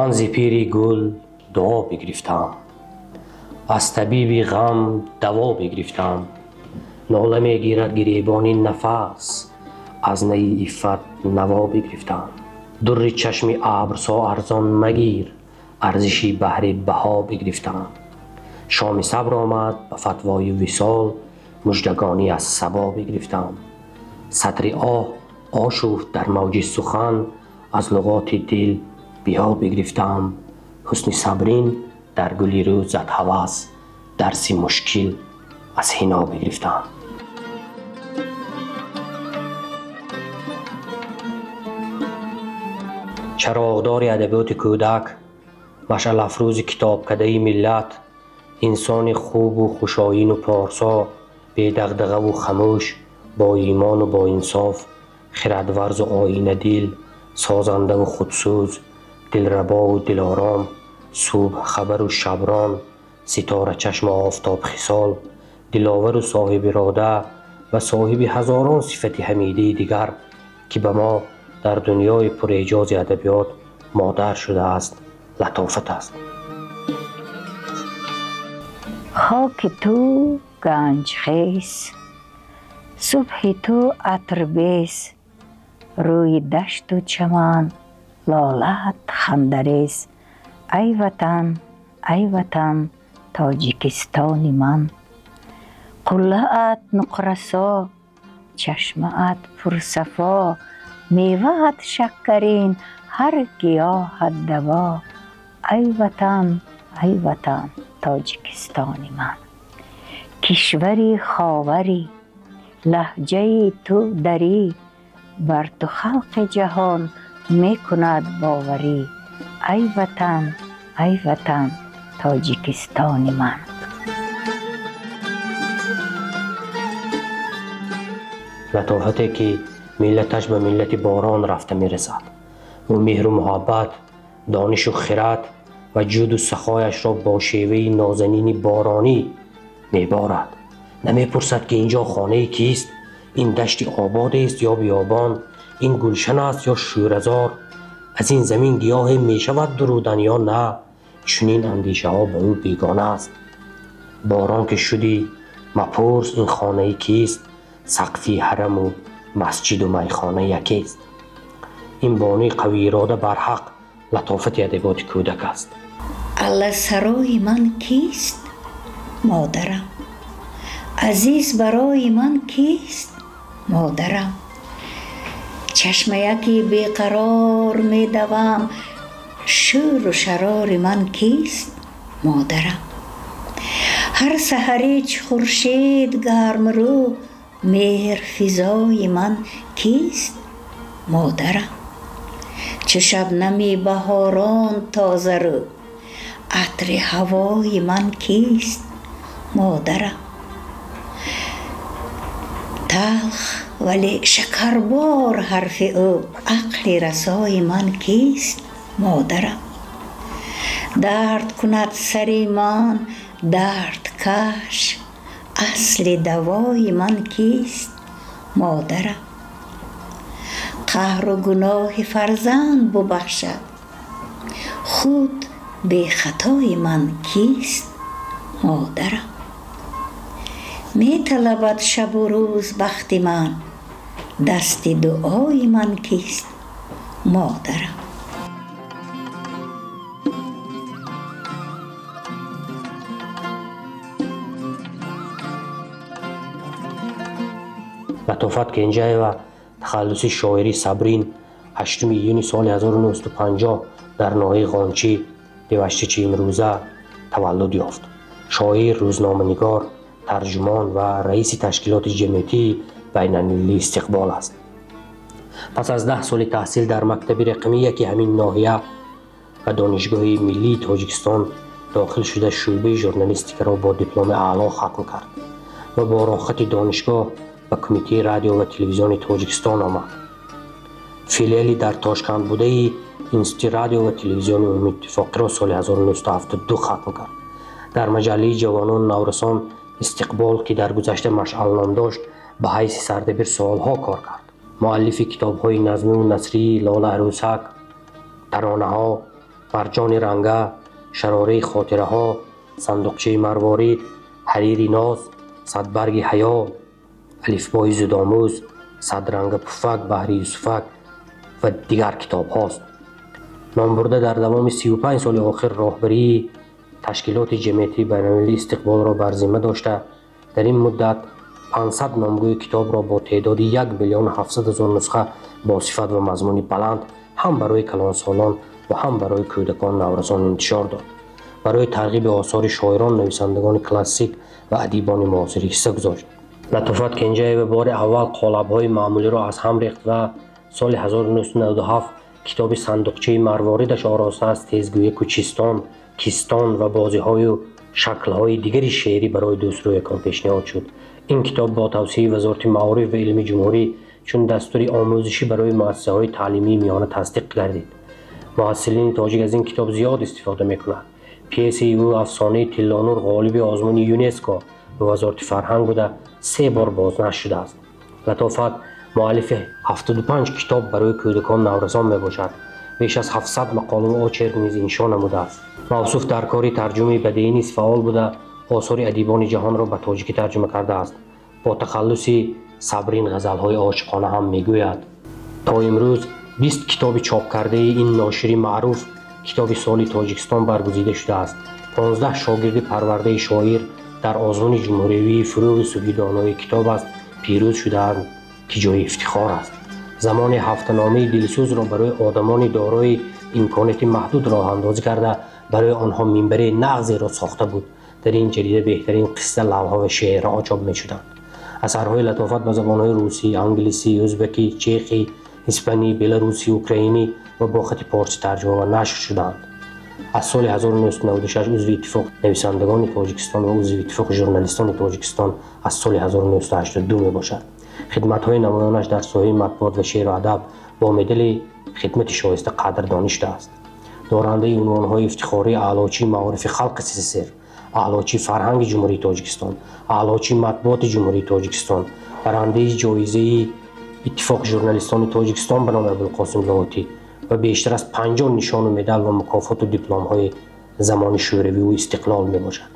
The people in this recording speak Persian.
من ز پیر گل دعا بگرفتم، از طبیب غم دوا بگرفتم. ناله میگیرد گریبان نفس، از نی عفت نوا بگرفتم. در چشم ابرسا ارزان مگیر، ارزشی بهر بها بگرفتم. شام صبر آمد به فتوای وصال، مژدگانی از صبا بگرفتم. سطر آه آشفت در موج سخن، از لغات دل بیا بگرفتم. حسن صبرین در گلی رو زد هوس، درس مشکل از حنا بگرفتم. چراغدار ادبیات کودک، مشعل افروز کتابکده ملت، انسان خوب و خوشایین و پارسا، بی دغدغه و خموش، با ایمان و با انصاف، خردورز و آیین دل، سازنده و خودسوز، دلربا و دلارام، صبح خبر و شبران، ستاره چشم آفتاب خصال، دلاور و صاحب اراده و صاحب هزاران صفت حمیده دیگر که به ما در دنیای پر اعجاز ادبیات مادر شده است، لطافت است. خاک تو گنج خیز، صبح تو عطربیز، روی دشت و چمن لاله‌ات خنده‌ریز. ای وطن تاجیکستان من، قله‌ات نقره‌سا، چشمه‌ات پرصفا، میوه‌ات شکرین، هر گیاهت دوا. ای وطن تاجیکستان من، کشوری خاوری، لهجه تو دری، بر تو خلق جهان می کند باوری. ای وطن تاجیکستان من. لطافتی که ملتش به ملت باران رفته میرسد و مهر و محبت، دانش و خرد و جود و سخایش را با شیوه نازنین بارانی میبارد. نمیپرسد که اینجا خانه کیست، این دشت آباد است یا بیابان، این گلشن است یا شوره‌زار، از این زمین گیاه میشود درودن یا نه. چنین اندیشه ها به او بیگانه است. باران که شدی مپرس این خانه کیست، سقفی حرم و مسجد و میخانه یکیست. این بانی قوی اراده بر حق لطافت ادبیات کودک است. الله سرای من کیست؟ مادرم. عزیز برای من کیست؟ مادرم. چشم یکی بیقرار می دوم، شور و شرار من کیست؟ مادرم. هر سحری چه خورشید گرم رو، مهر فضای من کیست؟ مادرم. چه شبنمی بهاران تازه رو، عطر هوای من کیست؟ مادرم. تلخ ولی شکربار حرف او، عقل رسای من کیست؟ مادرم. درد کند سر من درد کش، اصل دوای من کیست؟ مادرم. قهر و گناه فرزند ببخشد، خود بی خطای من کیست؟ مادرم. می طلبد شب و روز بخت من، دست دعای من کیست؟ مادرم. لطافت که اینجا و تخلص شاعری صبرین 8 یونیو سال 1950 در ناحیه قانچی دوشت امروزه تولد یافت. شاعر، روزنامه‌نگار، ترجمان و رئیس تشکیلات جمعیتی بین‌المللی استقبال است. پس از 10 سال تحصیل در مکتب رقمی یکی همین ناحیه و دانشگاه ملی تاجیکستان داخل شده شعبه ژورنالیستیک را با دیپلم اعلی ختم کرد و با راخت دانشگاه به کمیته رادیو و تلویزیون تاجیکستان آمد. فیلیالی در تاشکند بوده اینستیتوت رادیو و تلویزیون امید اتفاقی را سال 1972 ختم کرد. در مجله جوانان نورسان استقبال که در گذشته مشعل نام داشت به حیث سردبیر سالها کار کرد. مؤلف کتاب‌های نظمی و نثری، لاله عروسک، ترانه‌ها، مرجان رنگه، شراره خاطره ها، صندوقچه مروارید، حریر ناز، صدبرگ حیا، الفبای زودآموز، صدرنگ پفک، بحر یوسفک و دیگر کتاب هاست. نامبرده در دوام 35 سال آخر راهبری تشکیلات جمعیتی بین‌المللی استقبال را بر ذمه داشته، در این مدت 500 نامگوی کتاب را با تعداد 1,700,000 نسخه با صفت و مضمون بلند هم برای کلانسالان و هم برای کودکان نورسان انتشار داد. برای ترغیب آثار شاعران، نویسندگان کلاسیک و ادیبان معاصر حصه گذاشت. لطافت کنجه به بار اول قالب‌های معمولی را از هم ریخت و سال 1997 کتاب صندوقچه مرواریدش آراسته از تیزگویی کوچستان، کیستان و بازی‌های و شکل‌های دیگری شعری برای دوست رویکان پیشنهاد شد. این کتاب با توصیه وزارت معارف و علم جمهوری چون دستوری آموزشی برای مؤسسه‌های تعلیمی میانه تصدیق گردید. محصلین تاجیک از این کتاب زیاد استفاده می‌کنند. پیسی او افسانه تلانور غالب آزمون یونسکو به وزارت فرهنگ بوده 3 بار بازنشر شده است. لطافت مؤلف 75 کتاب برای کودکان نورسان میباشد. بیش از 700 مقاله و آچر نیز انشا نموده است. موصوف در کار ترجمه بدیعی نیز فعال بوده، آثار ادیبان جهان را به تاجیکی ترجمه کرده است. با تخلص صبرین غزل‌های عاشقانه هم میگوید. تا امروز 20 کتاب چاپ کرده این ناشری معروف کتاب سال تاجیکستان برگزیده شده است. 15 شاگرد پرورده شاعر در آزمون جمهوری فروغ صبحی دانای کتاب است پیروز شده‌اند که جای افتخار است. زمان هفته‌نامه دلسوز را برای آدمان دارای امکانات محدود راه اندازی کرده برای آنها منبر نغزی را ساخته بود. در این جریده بهترین قصه، لوحه و شعرها چاپ می‌شدند. اثرهای لطافت به زبان‌های روسی، انگلیسی، ازبکی، چخی، اسپانی، بلاروسی، اوکراینی و با خط فارسی ترجمه و نشر شدند. از سال 1996 عضو اتفاق نویسندگان تاجیکستان و عضو اتفاق ژورنالیستان تاجیکستان از سال 1982 میباشد. خدمت‌های نمایانش در ساحه مطبوعات و شعر و ادب با مدل خدمت شایسته قدر دانشته است. دارنده عنوان‌های افتخاری اعلاچی معارف خلق سیسر، اعلاچی فرهنگ جمهوری تاجیکستان، اعلاچی مطبوعات جمهوری تاجیکستان، برنده جایزه اتفاق ژورنالیستان تاجیکستان به نام ابوالقاسم لاهوتی و بیشتر از 50 نشان و مدال و مکافات و دیپلم‌های زمان شوروی و استقلال میباشد.